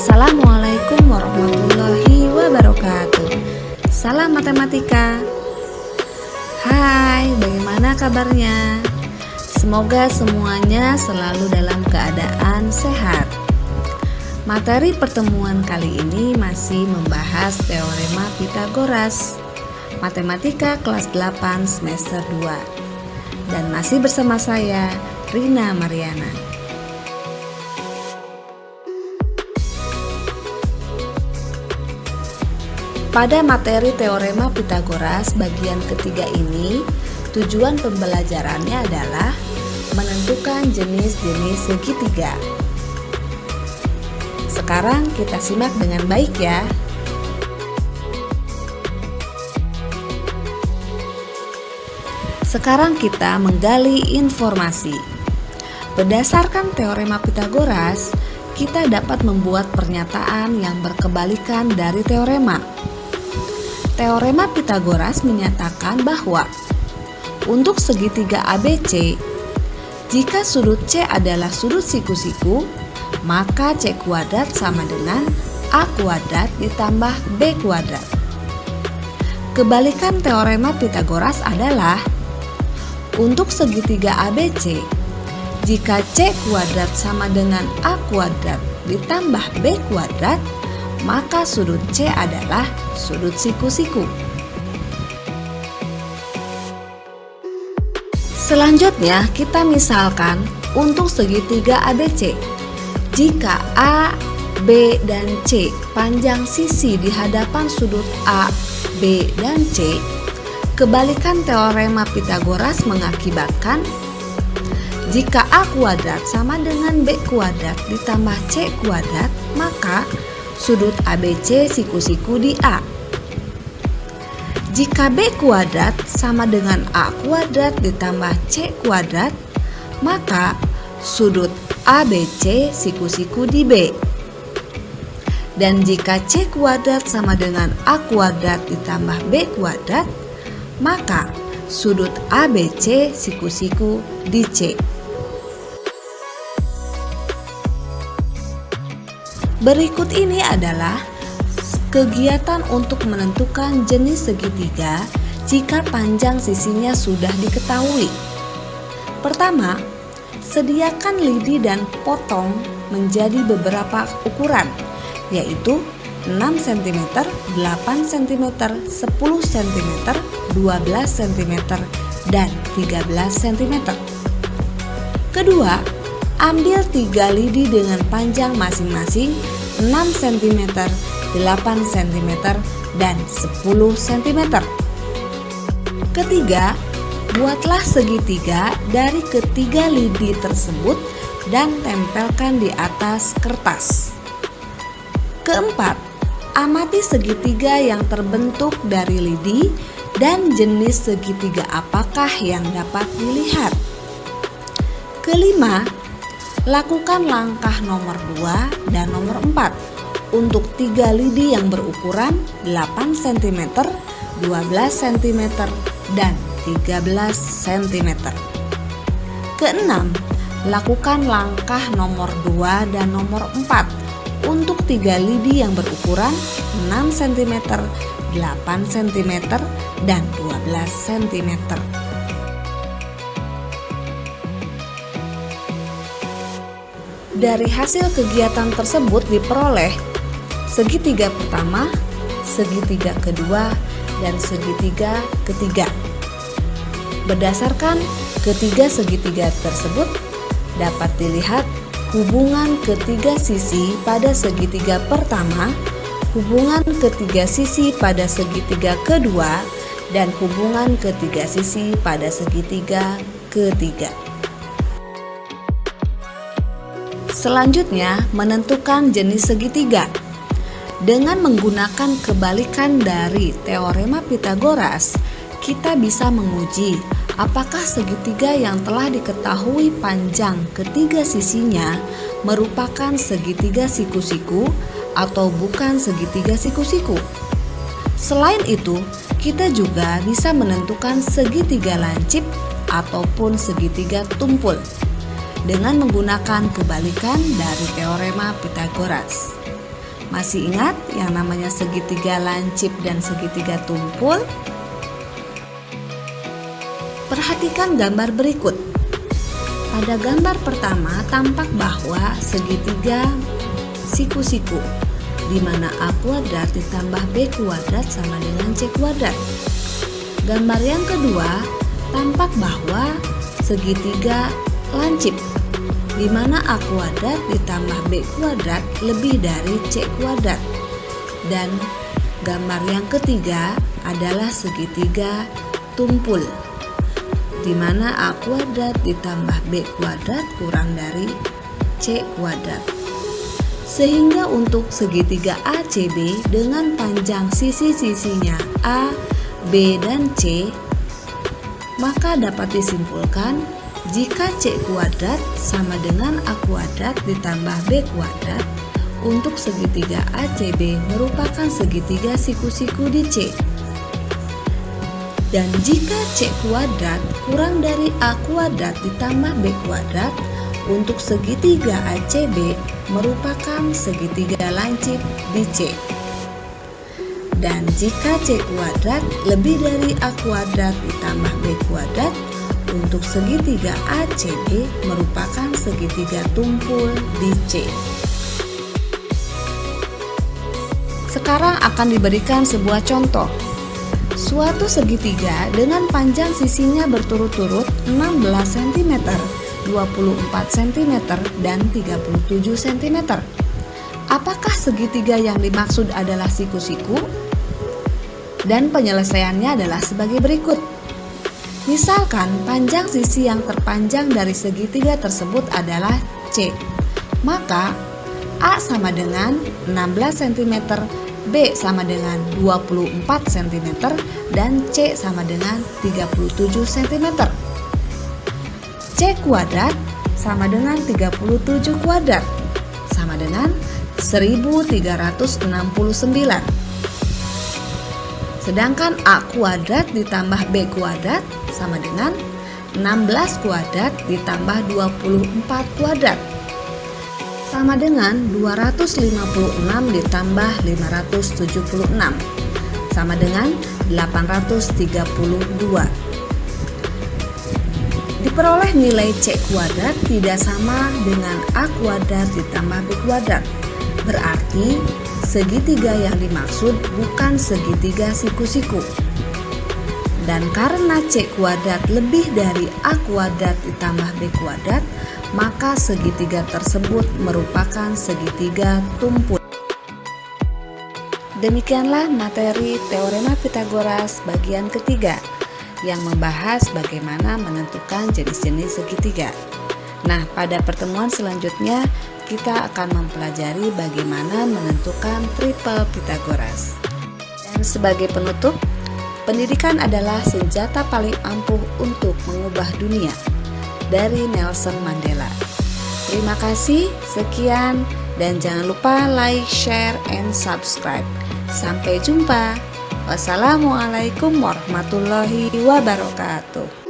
Assalamualaikum warahmatullahi wabarakatuh. Salam matematika. Hai, bagaimana kabarnya? Semoga semuanya selalu dalam keadaan sehat. Materi pertemuan kali ini masih membahas teorema Pythagoras, Matematika kelas 8 semester 2. Dan masih bersama saya, Rina Mariana. Pada materi teorema Pythagoras bagian ketiga ini, tujuan pembelajarannya adalah menentukan jenis-jenis segitiga. Sekarang kita simak dengan baik ya. Sekarang kita menggali informasi. Berdasarkan teorema Pythagoras, kita dapat membuat pernyataan yang berkebalikan dari teorema. Teorema Pythagoras menyatakan bahwa untuk segitiga ABC, jika sudut C adalah sudut siku-siku, maka C kuadrat sama dengan A kuadrat ditambah B kuadrat. Kebalikan teorema Pythagoras adalah untuk segitiga ABC, jika C kuadrat sama dengan A kuadrat ditambah B kuadrat, maka sudut C adalah sudut siku-siku. Selanjutnya kita misalkan untuk segitiga ABC. Jika A, B, dan C panjang sisi di hadapan sudut A, B, dan C, kebalikan teorema Pythagoras mengakibatkan jika A kuadrat sama dengan B kuadrat ditambah C kuadrat, maka sudut ABC siku-siku di A. Jika B kuadrat sama dengan A kuadrat ditambah C kuadrat, maka sudut ABC siku-siku di B. Dan jika C kuadrat sama dengan A kuadrat ditambah B kuadrat, maka sudut ABC siku-siku di C. Berikut ini adalah kegiatan untuk menentukan jenis segitiga jika panjang sisinya sudah diketahui. Pertama, sediakan lidi dan potong menjadi beberapa ukuran, yaitu 6 cm, 8 cm, 10 cm, 12 cm, dan 13 cm. Kedua, ambil 3 lidi dengan panjang masing-masing 6 cm, 8 cm, dan 10 cm. Ketiga, buatlah segitiga dari ketiga lidi tersebut dan tempelkan di atas kertas. Keempat, amati segitiga yang terbentuk dari lidi dan jenis segitiga apakah yang dapat dilihat. Kelima, lakukan langkah nomor 2 dan nomor 4 untuk 3 lidi yang berukuran 8 cm, 12 cm, dan 13 cm. Keenam, lakukan langkah nomor 2 dan nomor 4 untuk 3 lidi yang berukuran 6 cm, 8 cm, dan 12 cm. Dari hasil kegiatan tersebut diperoleh segitiga pertama, segitiga kedua, dan segitiga ketiga. Berdasarkan ketiga segitiga tersebut, dapat dilihat hubungan ketiga sisi pada segitiga pertama, hubungan ketiga sisi pada segitiga kedua, dan hubungan ketiga sisi pada segitiga ketiga. Selanjutnya, menentukan jenis segitiga. Dengan menggunakan kebalikan dari teorema Pythagoras, kita bisa menguji apakah segitiga yang telah diketahui panjang ketiga sisinya merupakan segitiga siku-siku atau bukan segitiga siku-siku. Selain itu, kita juga bisa menentukan segitiga lancip ataupun segitiga tumpul dengan menggunakan kebalikan dari teorema Pythagoras. Masih ingat yang namanya segitiga lancip dan segitiga tumpul? Perhatikan gambar berikut. Pada gambar pertama tampak bahwa segitiga siku-siku, di mana A kuadrat ditambah B kuadrat sama dengan C kuadrat. Gambar yang kedua tampak bahwa segitiga lancip, di mana A kuadrat ditambah B kuadrat lebih dari C kuadrat. Dan gambar yang ketiga adalah segitiga tumpul, di mana A kuadrat ditambah B kuadrat kurang dari C kuadrat. Sehingga untuk segitiga ACB dengan panjang sisi-sisinya A, B, dan C, maka dapat disimpulkan jika C kuadrat sama dengan A kuadrat ditambah B kuadrat, untuk segitiga ACB merupakan segitiga siku-siku di C. Dan jika C kuadrat kurang dari A kuadrat ditambah B kuadrat, untuk segitiga ACB merupakan segitiga lancip di C. Dan jika C kuadrat lebih dari A kuadrat ditambah B kuadrat, untuk segitiga ACB merupakan segitiga tumpul di C. Sekarang akan diberikan sebuah contoh. Suatu segitiga dengan panjang sisinya berturut-turut 16 cm, 24 cm, dan 37 cm. Apakah segitiga yang dimaksud adalah siku-siku? Dan penyelesaiannya adalah sebagai berikut. Misalkan panjang sisi yang terpanjang dari segitiga tersebut adalah C, maka A sama dengan 16 cm, B sama dengan 24 cm, dan C sama dengan 37 cm. C kuadrat sama dengan 37 kuadrat, sama dengan 1369. Sedangkan A kuadrat ditambah B kuadrat sama dengan 16 kuadrat ditambah 24 kuadrat, sama dengan 256 ditambah 576, sama dengan 832. Diperoleh nilai C kuadrat tidak sama dengan A kuadrat ditambah B kuadrat. Berarti segitiga yang dimaksud bukan segitiga siku-siku. Dan karena C kuadrat lebih dari A kuadrat ditambah B kuadrat, maka segitiga tersebut merupakan segitiga tumpul. Demikianlah materi Teorema Pitagoras bagian ketiga yang membahas bagaimana menentukan jenis-jenis segitiga. Nah, pada pertemuan selanjutnya kita akan mempelajari bagaimana menentukan triple Pitagoras. Dan sebagai penutup, pendidikan adalah senjata paling ampuh untuk mengubah dunia, dari Nelson Mandela. Terima kasih, sekian, dan jangan lupa like, share, and subscribe. Sampai jumpa. Wassalamualaikum warahmatullahi wabarakatuh.